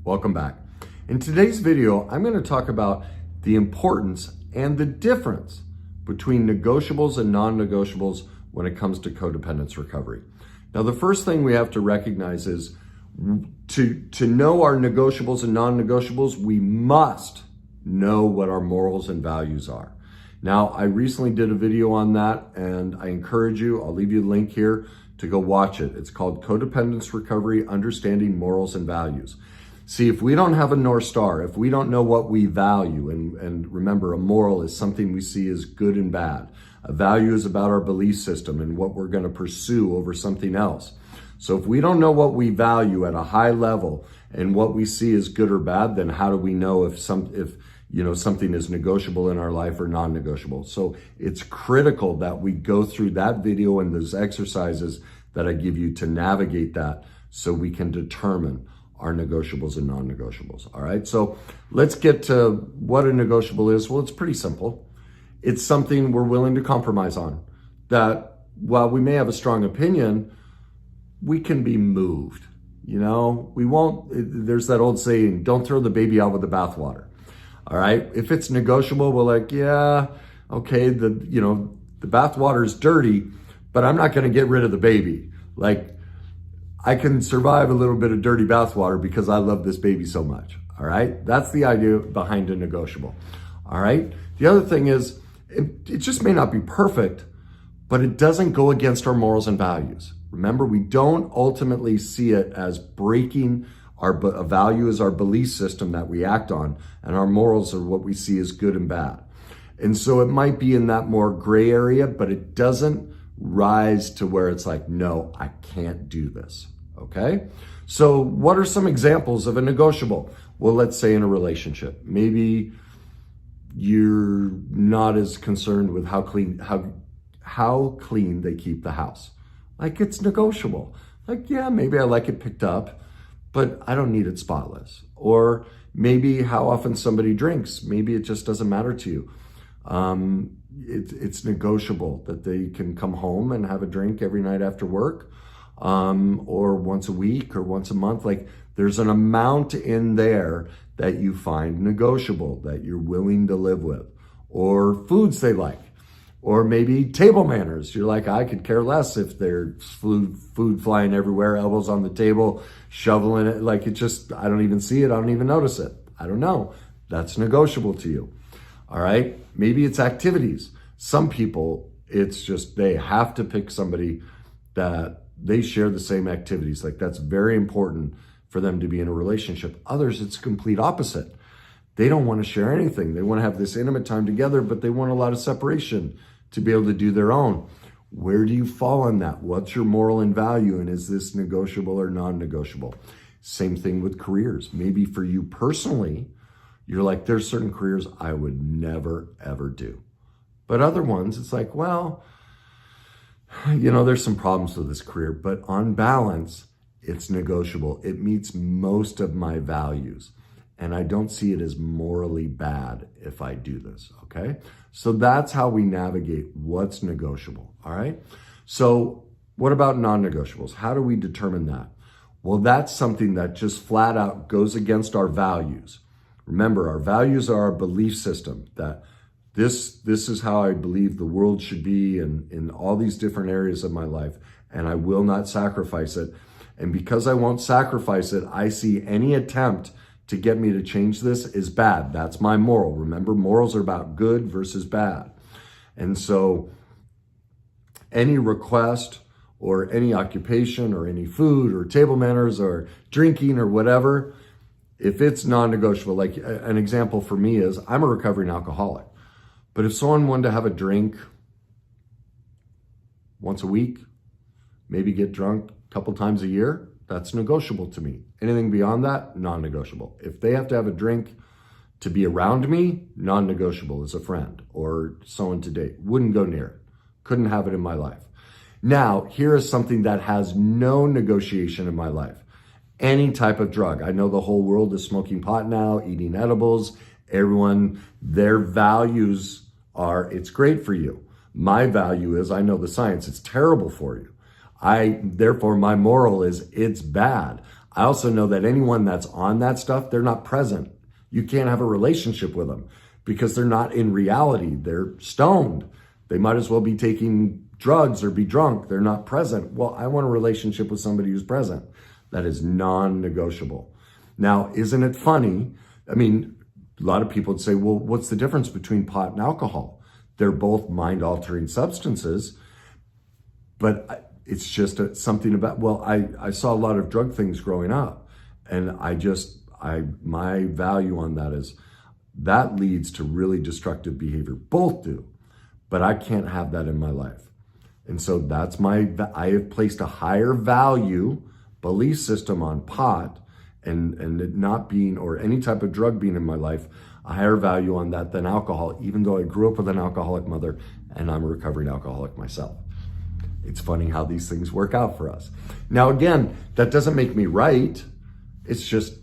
Welcome back. In today's video, I'm going to talk about the importance and the difference between negotiables and non-negotiables when it comes to codependence recovery. Now, the first thing we have to recognize is to know our negotiables and non-negotiables, we must know what our morals and values are. Now, I recently did a video on that, and I encourage you, I'll leave you a link here to go watch it. It's called Codependence Recovery, Understanding Morals and Values. See, if we don't have a North Star, if we don't know what we value, and remember, a moral is something we see as good and bad. A value is about our belief system and what we're going to pursue over something else. So if we don't know what we value at a high level and what we see as good or bad, then how do we know if something is negotiable in our life or non-negotiable? So it's critical that we go through that video and those exercises that I give you to navigate that so we can determine our negotiables and non-negotiables. All right, so let's get to what a negotiable is. Well, it's pretty simple. It's something we're willing to compromise on, that while we may have a strong opinion, we can be moved. We won't, there's that old saying, don't throw the baby out with the bathwater. All right, if it's negotiable, we're like, yeah, okay, the bathwater is dirty, but I'm not gonna get rid of the baby. Like, I can survive a little bit of dirty bathwater because I love this baby so much. All right, that's the idea behind a negotiable. All right, the other thing is, it just may not be perfect, but it doesn't go against our morals and values. Remember, we don't ultimately see it as breaking a value is our belief system that we act on, and our morals are what we see as good and bad. And so it might be in that more gray area, but it doesn't rise to where it's like, no, I can't do this, okay? So what are some examples of a negotiable? Well, let's say in a relationship, maybe you're not as concerned with how clean they keep the house. Like, it's negotiable. Like, yeah, maybe I like it picked up, but I don't need it spotless. Or maybe how often somebody drinks. Maybe it just doesn't matter to you. It's negotiable that they can come home and have a drink every night after work, or once a week or once a month. Like, there's an amount in there that you find negotiable, that you're willing to live with. Or foods they like. Or maybe table manners. You're like, I could care less if there's food flying everywhere, elbows on the table, shoveling it. Like, it just, I don't even see it. I don't even notice it. I don't know. That's negotiable to you. All right. Maybe it's activities. Some people, it's just, they have to pick somebody that they share the same activities. Like, that's very important for them to be in a relationship. Others, it's complete opposite. They don't want to share anything. They want to have this intimate time together, but they want a lot of separation to be able to do their own. Where do you fall on that? What's your moral and value? And is this negotiable or non-negotiable? Same thing with careers. Maybe for you personally, you're like, there's certain careers I would never, ever do. But other ones, it's like, well, there's some problems with this career, but on balance, it's negotiable. It meets most of my values. And I don't see it as morally bad if I do this, okay? So that's how we navigate what's negotiable, all right? So what about non-negotiables? How do we determine that? Well, that's something that just flat out goes against our values. Remember, our values are our belief system, that this is how I believe the world should be in all these different areas of my life, and I will not sacrifice it. And because I won't sacrifice it, I see any attempt to get me to change this is bad. That's my moral. Remember, morals are about good versus bad. And so any request or any occupation or any food or table manners or drinking or whatever, if it's non-negotiable, like an example for me is, I'm a recovering alcoholic. But if someone wanted to have a drink once a week, maybe get drunk a couple times a year, that's negotiable to me. Anything beyond that, non-negotiable. If they have to have a drink to be around me, non-negotiable as a friend or someone to date. Wouldn't go near it. Couldn't have it in my life. Now, here is something that has no negotiation in my life. Any type of drug. I know the whole world is smoking pot now, eating edibles. Everyone, their values are, it's great for you. My value is, I know the science, it's terrible for you. Therefore, my moral is, it's bad. I also know that anyone that's on that stuff, they're not present. You can't have a relationship with them because they're not in reality. They're stoned. They might as well be taking drugs or be drunk. They're not present. Well, I want a relationship with somebody who's present. That is non-negotiable. Now, isn't it funny? I mean, a lot of people would say, well, what's the difference between pot and alcohol? They're both mind-altering substances, but it's just something about, well, I saw a lot of drug things growing up, and my value on that is that leads to really destructive behavior. Both do, but I can't have that in my life. And so I have placed a higher value belief system on pot and it not being, or any type of drug being in my life, a higher value on that than alcohol, even though I grew up with an alcoholic mother and I'm a recovering alcoholic myself. It's funny how these things work out for us. Now, again, that doesn't make me right. It's just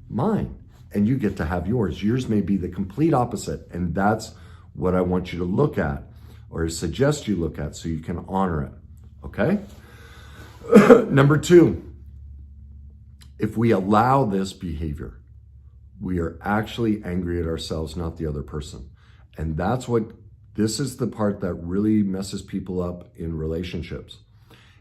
mine, and you get to have yours. Yours may be the complete opposite, and that's what I want you to look at or suggest you look at so you can honor it, okay? Number 2, if we allow this behavior, we are actually angry at ourselves, not the other person. And this is the part that really messes people up in relationships,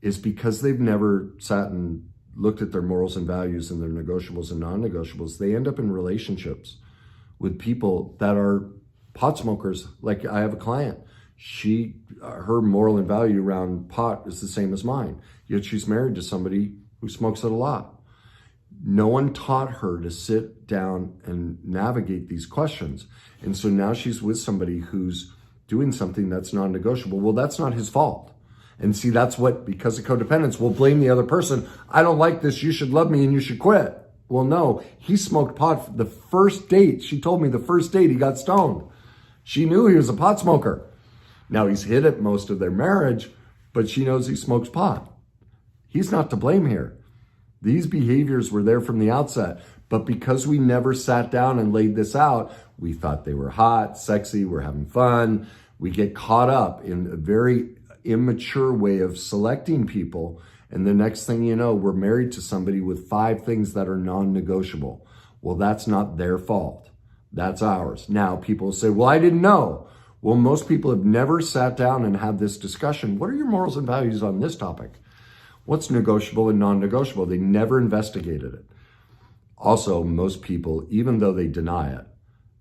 is because they've never sat and looked at their morals and values and their negotiables and non-negotiables. They end up in relationships with people that are pot smokers. Like, I have a client, her moral and value around pot is the same as mine, yet she's married to somebody who smokes it a lot. No one taught her to sit down and navigate these questions. And so now she's with somebody who's doing something that's non-negotiable. Well, that's not his fault. And see, that's what, because of codependence, we'll blame the other person. I don't like this. You should love me and you should quit. Well, no, he smoked pot the first date. She told me the first date he got stoned. She knew he was a pot smoker. Now he's hid it most of their marriage, but she knows he smokes pot. He's not to blame here. These behaviors were there from the outset, but because we never sat down and laid this out, we thought they were hot, sexy, we're having fun. We get caught up in a very immature way of selecting people, and the next thing you know, we're married to somebody with 5 things that are non-negotiable. Well, that's not their fault. That's ours. Now, people say, well, I didn't know. Well, most people have never sat down and had this discussion. What are your morals and values on this topic? What's negotiable and non-negotiable? They never investigated it. Also, most people, even though they deny it,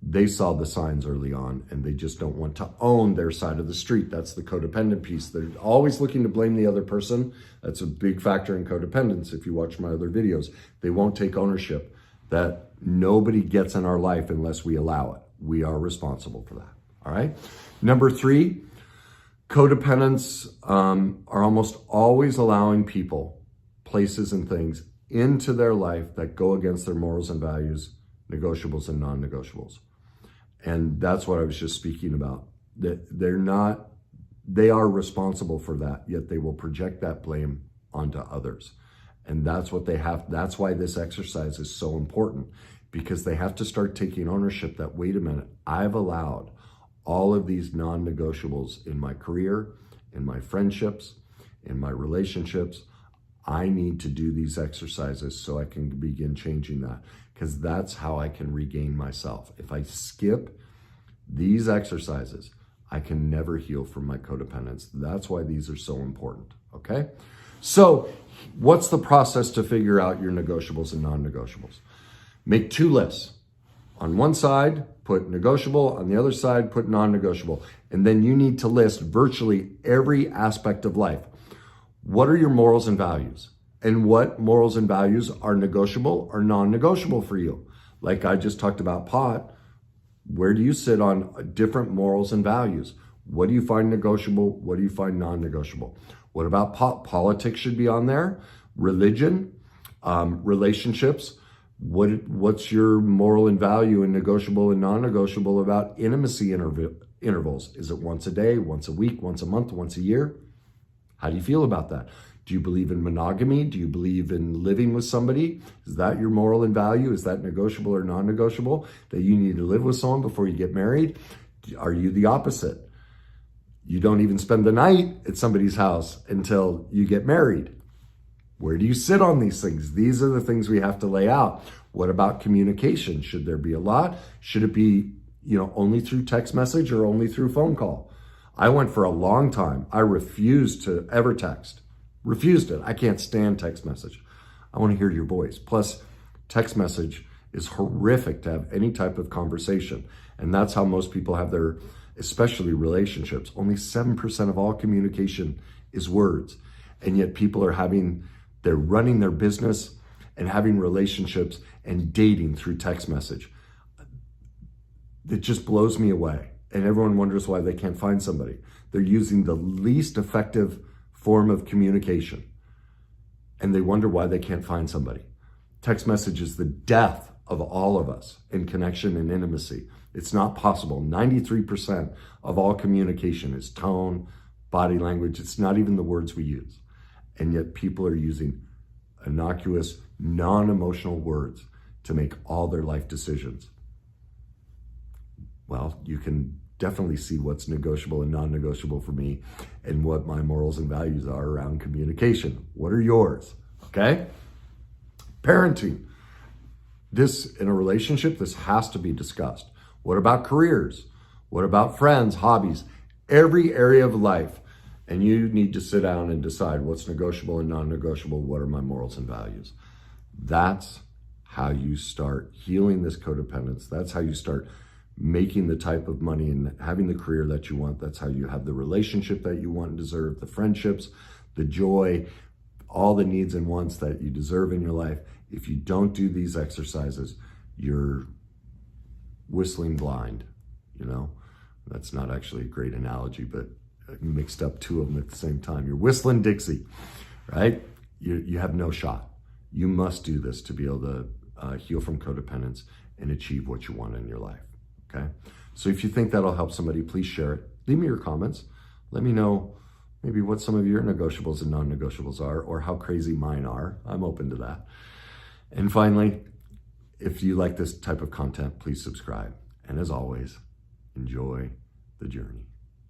they saw the signs early on and they just don't want to own their side of the street. That's the codependent piece. They're always looking to blame the other person. That's a big factor in codependence. If you watch my other videos, they won't take ownership. That nobody gets in our life unless we allow it. We are responsible for that. All right. Number 3, codependents are almost always allowing people, places, and things into their life that go against their morals and values, negotiables and non-negotiables. And that's what I was just speaking about. That they are responsible for that, yet they will project that blame onto others. And that's what they have. That's why this exercise is so important, because they have to start taking ownership that, wait a minute, I've allowed all of these non-negotiables in my career, in my friendships, in my relationships. I need to do these exercises so I can begin changing that, because that's how I can regain myself. If I skip these exercises, I can never heal from my codependence. That's why these are so important, okay? So what's the process to figure out your negotiables and non-negotiables? Make 2 lists. On one side, put negotiable. On the other side, put non-negotiable. And then you need to list virtually every aspect of life. What are your morals and values? And what morals and values are negotiable or non-negotiable for you? Like I just talked about pot. Where do you sit on different morals and values? What do you find negotiable? What do you find non-negotiable? What about politics should be on there? Religion, relationships. What's your moral and value and negotiable and non-negotiable about intimacy intervals? Is it once a day, once a week, once a month, once a year? How do you feel about that? Do you believe in monogamy? Do you believe in living with somebody? Is that your moral and value? Is that negotiable or non-negotiable? That you need to live with someone before you get married? Are you the opposite? You don't even spend the night at somebody's house until you get married. Where do you sit on these things? These are the things we have to lay out. What about communication? Should there be a lot? Should it be, only through text message or only through phone call? I went for a long time. I refused to ever text. Refused it. I can't stand text message. I want to hear your voice. Plus, text message is horrific to have any type of conversation. And that's how most people have their, especially relationships. Only 7% of all communication is words. And yet people they're running their business and having relationships and dating through text message. It just blows me away. And everyone wonders why they can't find somebody. They're using the least effective form of communication. And they wonder why they can't find somebody. Text message is the death of all of us in connection and intimacy. It's not possible. 93% of all communication is tone, body language. It's not even the words we use. And yet people are using innocuous, non-emotional words to make all their life decisions. Well, you can definitely see what's negotiable and non-negotiable for me and what my morals and values are around communication. What are yours? Okay? Parenting. This, in a relationship, this has to be discussed. What about careers? What about friends, hobbies? Every area of life. And you need to sit down and decide what's negotiable and non-negotiable. What are my morals and values? That's how you start healing this codependence. That's how you start making the type of money and having the career that you want. That's how you have the relationship that you want and deserve, the friendships, the joy, all the needs and wants that you deserve in your life. If you don't do these exercises, you're whistling blind, That's not actually a great analogy, but I mixed up two of them at the same time. You're whistling Dixie, right? You have no shot. You must do this to be able to heal from codependence and achieve what you want in your life. Okay, so if you think that'll help somebody, please share it. Leave me your comments. Let me know maybe what some of your negotiables and non-negotiables are, or how crazy mine are. I'm open to that. And finally, if you like this type of content, please subscribe. And as always, enjoy the journey.